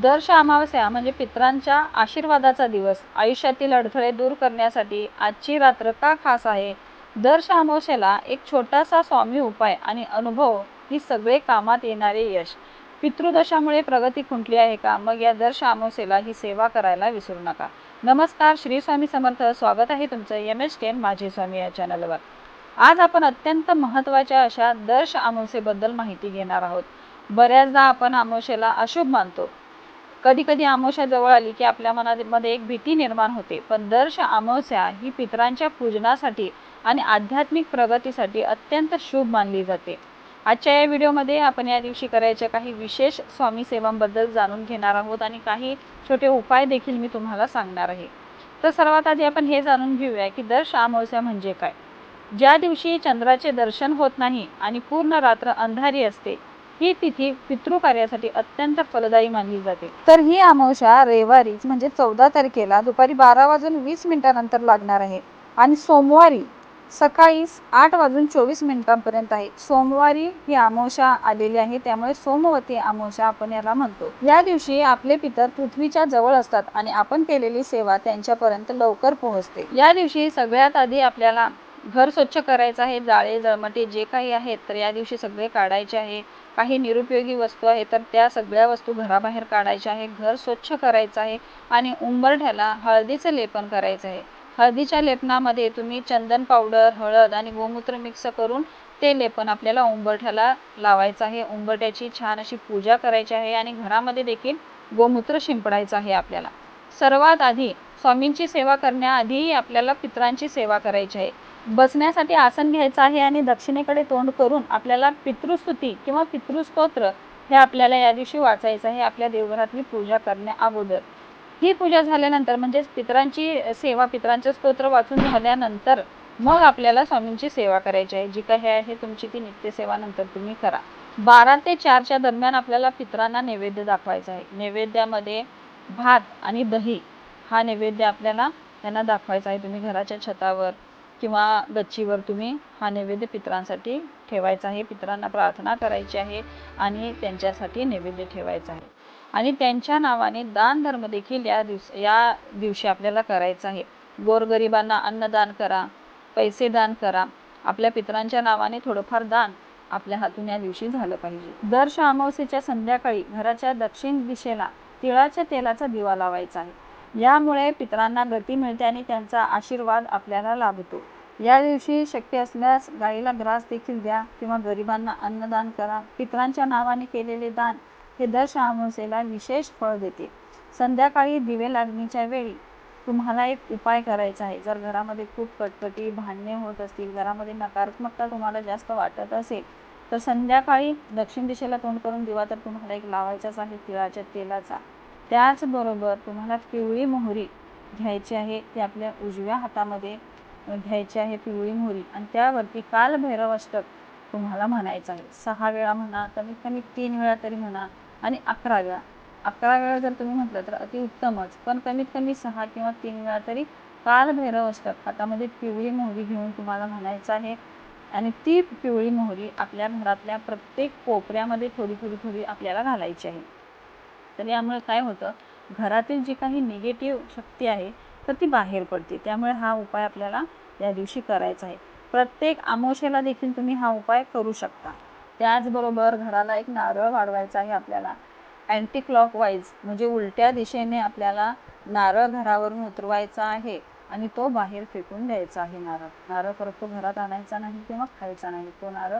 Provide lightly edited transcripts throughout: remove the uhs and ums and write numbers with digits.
दर अमावस्या म्हणजे पितरांच्या आशीर्वादाचा दिवस. आयुष्यातील अडथळे दूर करण्यासाठी आजची रात्र का खास आहे? दर अमावस्येला एक छोटासा स्वामी उपाय आणि अनुभव ही सगळे कामात येणारे यश. पितृदोषामुळे प्रगती खुंटली आहे का? मग या दर अमावस्येला ही सेवा करायला विसरू नका. नमस्कार, श्री स्वामी समर्थ. स्वागत आहे तुमचं MH10 माझे स्वामी या चॅनलवर. आज आपण अत्यंत महत्त्वाच्या अशा दर अमावस्येबद्दल माहिती घेणार आहोत. बऱ्याचदा आपण अमावस्येला अशुभ मानतो. कधी कधी अमावस्या जवळ आली की आपल्या मनामध्ये एक भीती निर्माण होते, पण दर अमावस्या ही पितरांच्या पूजनासाठी आणि आध्यात्मिक प्रगतीसाठी अत्यंत शुभ मानली जाते. आजच्या या व्हिडिओमध्ये आपण या दिवशी करायच्या काही विशेष स्वामी सेवांबद्दल जाणून घेणार आहोत आणि काही छोटे उपाय देखील मी तुम्हाला सांगणार आहे. तर सर्वात आधी आपण हे जाणून घेऊया की दर अमावस्या म्हणजे काय. ज्या दिवशी चंद्राचे दर्शन होत नाही आणि पूर्ण रात्र अंधारी असते, ही तिथी पितृकार्यासाठी अत्यंत फलदायी मानली जाते. तर ही अमावस्या रविवारी म्हणजे 14 तारखेला दुपारी 12:20 लागणार आहे आणि सोमवारी सकाळी 8:24 आहे. सोमवारी ही अमावस्या आलेली आहे, त्यामुळे सोमवती अमावस्या आपण याला म्हणतो. या दिवशी आपले पितर पृथ्वीच्या जवळ असतात आणि आपण केलेली सेवा त्यांच्यापर्यंत लवकर पोहोचते. या दिवशी सगळ्यात आधी आपल्याला घर स्वच्छ करायचं आहे. जाळे जळमटे जे काही आहेत तर या दिवशी सगळे काढायचे आहे. काही निरुपयोगी वस्तू आहेत तर त्या सगळ्या वस्तू घराबाहेर काढायच्या आहे. घर स्वच्छ करायचं आहे आणि उंबरठ्याला हळदीचं लेपन करायचं आहे. हळदीच्या लेपनामध्ये तुम्ही चंदन पावडर, हळद आणि गोमूत्र मिक्स करून ते लेपन आपल्याला उंबरठ्याला लावायचं आहे. उंबरठ्याची छान अशी पूजा करायची आहे आणि घरामध्ये देखील गोमूत्र शिंपडायचं आहे. आपल्याला सर्वात आधी स्वामींची सेवा करण्याआधीही आपल्याला पितरांची सेवा करायची आहे. बसण्यासाठी आसन घ्यायचं आहे आणि दक्षिणेकडे तोंड करून आपल्याला पितृस्तुती किंवा पितृस्तोत्र हे आपल्याला या दिवशी वाचायचं आहे आपल्या देवघरातली पूजा करण्या अगोदर. ही पूजा झाल्यानंतर म्हणजेच पितरांची सेवा, पितरांचं स्तोत्र वाचून झाल्यानंतर मग आपल्याला स्वामींची सेवा करायची आहे. जी काही आहे तुमची ती नित्यसेवा नंतर तुम्ही करा. 12 ते 4च्या दरम्यान आपल्याला पितरांना नैवेद्य दाखवायचा आहे. नैवेद्यामध्ये भात आणि दही हा नैवेद्य आपल्याला त्यांना दाखवायचा आहे. तुम्ही घराच्या छतावर किंवा गच्चीवर तुम्ही हा नैवेद्य पितरांसाठी ठेवायचा आहे. पितरांना प्रार्थना करायची आहे आणि त्यांच्यासाठी नैवेद्य ठेवायचा आहे आणि त्यांच्या नावाने दान धर्म देखील या दिवशी आपल्याला करायचा आहे. गोरगरिबांना अन्नदान करा, पैसे दान करा. आपल्या पितरांच्या नावाने थोडंफार दान आपल्या हातून या दिवशी झालं पाहिजे. दर अमावस्येच्या संध्याकाळी घराच्या दक्षिण दिशेला तिळाच्या तेलाचा दिवा लावायचा आहे. यामुळे पितरांना गती मिळते आणि त्यांचा आशीर्वाद आपल्याला लाभतो. या दिवशी शक्य असल्यास गाईला ग्रास देखील द्या किंवा गरिबांना अन्नदान करा. पितरांच्या नावाने केलेले दान हे दर अमावस्येला विशेष फळ देते. संध्याकाळी दिवे लागणीच्या वेळी तुम्हाला एक उपाय करायचा आहे. जर घरामध्ये खूप कटकटी, भांडणे होत असतील, घरामध्ये नकारात्मकता तुम्हाला जास्त वाटत असेल, तर संध्याकाळी दक्षिण दिशेला तोंड करून दिवा तर तुम्हाला एक लावायचाच आहे तिळाच्या तेलाचा. त्याचबरोबर तुम्हाला पिवळी मोहरी घ्यायची आहे. ती आपल्या उजव्या हातामध्ये घ्यायची आहे पिवळी मोहरी आणि त्यावरती कालभैरव अष्टक तुम्हाला म्हणायचं आहे. 6 वेळा म्हणा, कमीत कमी 3 वेळा तरी म्हणा आणि 11 वेळा. 11 वेळा जर तुम्ही म्हटलं तर अतिउत्तमच, पण कमीत कमी 6 किंवा 3 वेळा तरी कालभैरव अष्टक हातामध्ये पिवळी मोहरी घेऊन तुम्हाला म्हणायचं आहे आणि ती पिवळी मोहरी आपल्या घरातल्या प्रत्येक कोपऱ्यामध्ये थोडी थोडी थोडी आपल्याला घालायची आहे. तर यामुळे काय होतं, घरातील जी काही निगेटिव्ह शक्ती आहे तर ती बाहेर पडते. त्यामुळे हा उपाय आपल्याला या दिवशी करायचा आहे. प्रत्येक अमावस्येला देखील तुम्ही हा उपाय करू शकता. त्याचबरोबर घराला एक नारळ वाढवायचा आहे आपल्याला. अँटी क्लॉकवाईज म्हणजे उलट्या दिशेने आपल्याला नारळ घरावरून उतरवायचा आहे आणि तो बाहेर फेकून द्यायचा आहे. नारळ परत तो घरात आणायचा नाही किंवा खायचा नाही. तो नारळ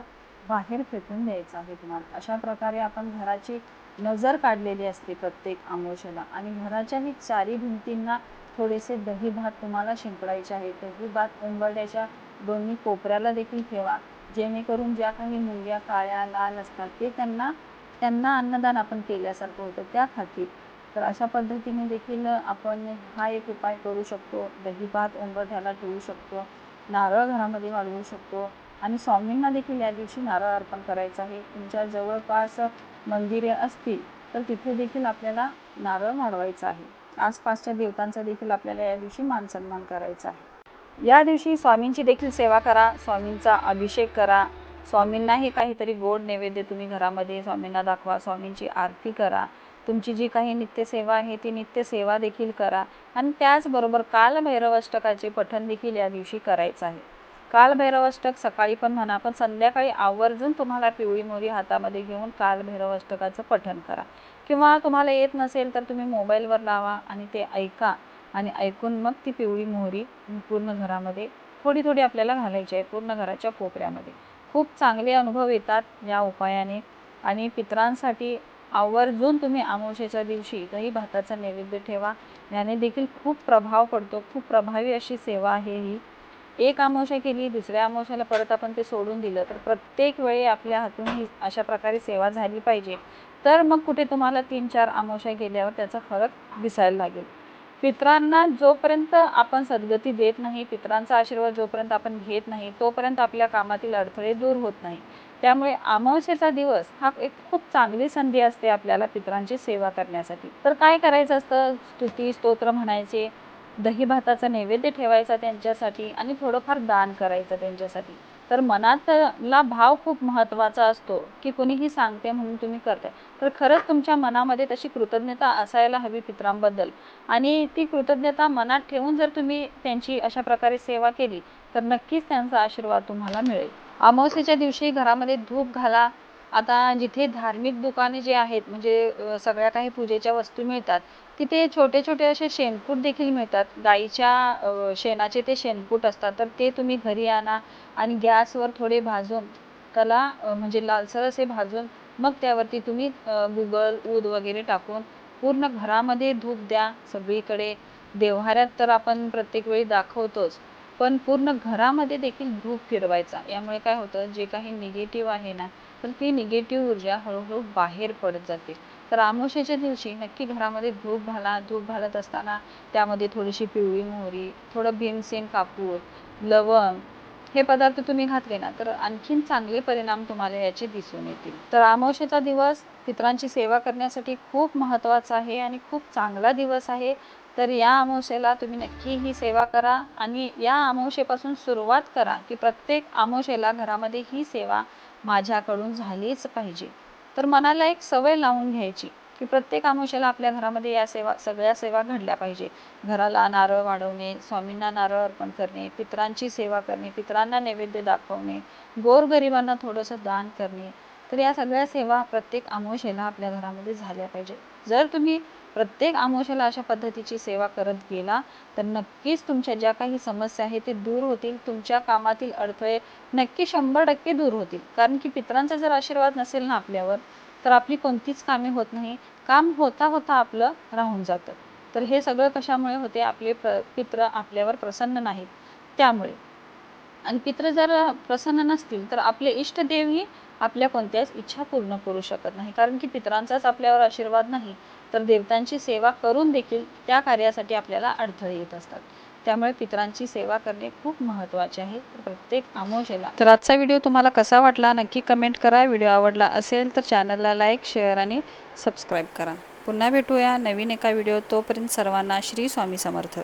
बाहेर फेकून द्यायचा आहे तुम्हाला. अशा प्रकारे आपण घराची नजर काढलेली असते प्रत्येक अमावस्येला आणि घराच्या ही 4 भिंतींना थोडेसे दही भात तुम्हाला शिंपडायचे आहे. दही भात उंबरठ्याच्या दोन्ही कोपऱ्याला देखील ठेवा, जेणेकरून ज्या काही मुंग्या काळ्या लाल असतात ते त्यांना अन्नदान आपण केल्यासारखं होतं त्या खातील. तर अशा पद्धतीने देखील आपण हा एक उपाय करू शकतो. दही भात उंबरठ्याला ठेवू शकतो, नारळ घरामध्ये वाढवू शकतो आणि स्वामींना देखील या दिवशी नारळ अर्पण करायचं आहे. तुमच्या जवळपास मंदिरे असतील तर तिथे देखील आपल्याला नारळ वाढवायचा आहे. आसपासच्या देवतांचा देखील आपल्याला या दिवशी मान सन्मान करायचा आहे. या दिवशी स्वामींची देखील सेवा करा, स्वामींचा अभिषेक करा. स्वामींनाही काहीतरी गोड नैवेद्य तुम्ही घरामध्ये स्वामींना दाखवा, स्वामींची आरती करा. तुमची जी काही नित्यसेवा आहे ती नित्यसेवा देखील करा आणि त्याचबरोबर कालभैरव अष्टकाचे पठण देखील या दिवशी करायचं आहे. कालभैरव अष्टक सकाळी पण म्हणा, पण संध्याकाळी आवर्जून तुम्हाला पिवळी मोहरी हातामध्ये घेऊन कालभैरव अष्टकाचं पठण करा. किंवा तुम्हाला येत नसेल तर तुम्ही मोबाईलवर लावा आणि ते ऐका आणि ऐकून मग ती पिवळी मोहरी पूर्ण घरामध्ये थोडी थोडी आपल्याला घालायची आहे, पूर्ण घराच्या कोपऱ्यामध्ये. खूप चांगले अनुभव येतात या उपायाने. आणि पितरांसाठी आवर्जून तुम्ही अमावस्येच्या दिवशी दही भाताचा नैवेद्य ठेवा. याने देखील खूप प्रभाव पडतो. खूप प्रभावी अशी सेवा आहे ही. एक अमावस्या केली, दुसऱ्या अमावस्याला परत आपण ते सोडून दिलं तर प्रत्येक वेळी आपल्या हातून ही अशा प्रकारे सेवा झाली पाहिजे. तर मग कुठे तुम्हाला 3-4 अमावस्या केल्यावर त्याचा फरक दिसायला लागेल. पितरांना जोपर्यंत आपण सद्गती देत नाही, पितरांचा आशीर्वाद जोपर्यंत आपण घेत नाही, तोपर्यंत आपल्या कामातील अडथळे दूर होत नाही. त्यामुळे अमावस्येचा दिवस हा एक खूप चांगली संधी असते आपल्याला पितरांची सेवा करण्यासाठी. तर काय करायचं असतं, स्तुती स्तोत्र म्हणायचे, दही भाताचा नैवेद्य ठेवायचा त्यांच्यासाठी आणि थोडंफार दान करायचं त्यांच्यासाठी. तर मनातला भाव खूप महत्त्वाचा असतो की कोणीही सांगते म्हणून तुम्ही करताय, तर खरंच तुमच्या मनामध्ये तशी कृतज्ञता असायला हवी पितरांबद्दल. आणि ती कृतज्ञता मनात ठेवून जर तुम्ही त्यांची अशा प्रकारे सेवा केली तर नक्कीच त्यांचा आशीर्वाद तुम्हाला मिळेल. अमावस्येच्या दिवशी घरामध्ये धूप घाला. आता जिथे धार्मिक दुकाने जे आहेत म्हणजे सगळ्या काही पूजेच्या वस्तू मिळतात, तिथे छोटे छोटे असे शेणकूट देखील मिळतात. गाईच्या शेणाचे ते शेणकूट असतात, तर ते तुम्ही घरी आणा आणि गॅसवर थोडे भाजून त्याला म्हणजे लालसर असे भाजून मग त्यावरती तुम्ही गुगल ऊद वगैरे टाकून पूर्ण घरामध्ये धूप द्या सगळीकडे. देव्हाऱ्यात तर आपण प्रत्येक वेळी दाखवतोच, पण पूर्ण घरामध्ये देखील धूप फिरवायचा. यामुळे काय होतं, जे काही निगेटिव्ह आहे ना, तर ती निगेटिव्ह ऊर्जा हळूहळू बाहेर पडत जाते. तर अमावस्येच्या दिवशी नक्की घरामध्ये धूप घाला. धूप घालत असताना त्यामध्ये थोडीशी पिवळी मोहरी, थोडं भीमसेन कापूर, लवंग हे पदार्थ तुम्ही घातले ना तर आणखीन चांगले परिणाम तुम्हाला याचे दिसून येतील. तर अमावस्येचा दिवस पितरांची सेवा करण्यासाठी खूप महत्त्वाचा आहे आणि खूप चांगला दिवस आहे. तर या अमावस्येला तुम्ही नक्की ही सेवा करा आणि या अमावस्येपासून सुरुवात करा की प्रत्येक अमावस्येला घरामध्ये ही सेवा माझ्याकडून झालीच पाहिजे. तर मनाला एक सवय लावून घ्यायची की प्रत्येक अमावस्येला आपल्या घरामध्ये या सगळ्या सेवा घडल्या पाहिजे. घराला नारळ वाढवणे, स्वामींना नारळ अर्पण करणे, पितरांची सेवा करणे, पितरांना नैवेद्य दाखवणे, गोरगरिबांना थोडंसं दान करणे. तर या सगळ्या सेवा प्रत्येक अमावस्येला आपल्या घरामध्ये झाल्या पाहिजे. जर तुम्ही प्रत्येक अमावस्येला अशा पद्धतीची सेवा करत गेला तर नक्कीच तुमच्या ज्या काही समस्या आहेत ते दूर होतील. तुमच्या कामातील अडथळे नक्की 100% दूर होतील. कारण की पितरांचा जर आशीर्वाद नसेल ना आपल्यावर तर आपली कोणतीच कामे होत नाही. काम होता होता आपलं राहून जातं. तर हे सगळं कशामुळे होते, आपले पित्र आपल्यावर प्रसन्न नाहीत त्यामुळे. आणि पित्र जर प्रसन्न नसतील तर आपले इष्टदेवही आपल्या कोणत्याच इच्छा पूर्ण करू शकत नाही. कारण की पितरांचाच आपल्यावर आशीर्वाद नाही तर देवतांची सेवा करून देखील त्या कार्यासाठी आपल्याला अडथळे येत असतात. त्यामुळे पितरांची सेवा करणे खूप महत्त्वाचे आहे प्रत्येक अमावस्येला. तर आजचा व्हिडिओ तुम्हाला कसा वाटला नक्की कमेंट करा. व्हिडिओ आवडला असेल तर चॅनलला लाईक, शेअर आणि सबस्क्राईब करा. पुन्हा भेटूया नवीन एका व्हिडिओ. तोपर्यंत सर्वांना श्री स्वामी समर्थ.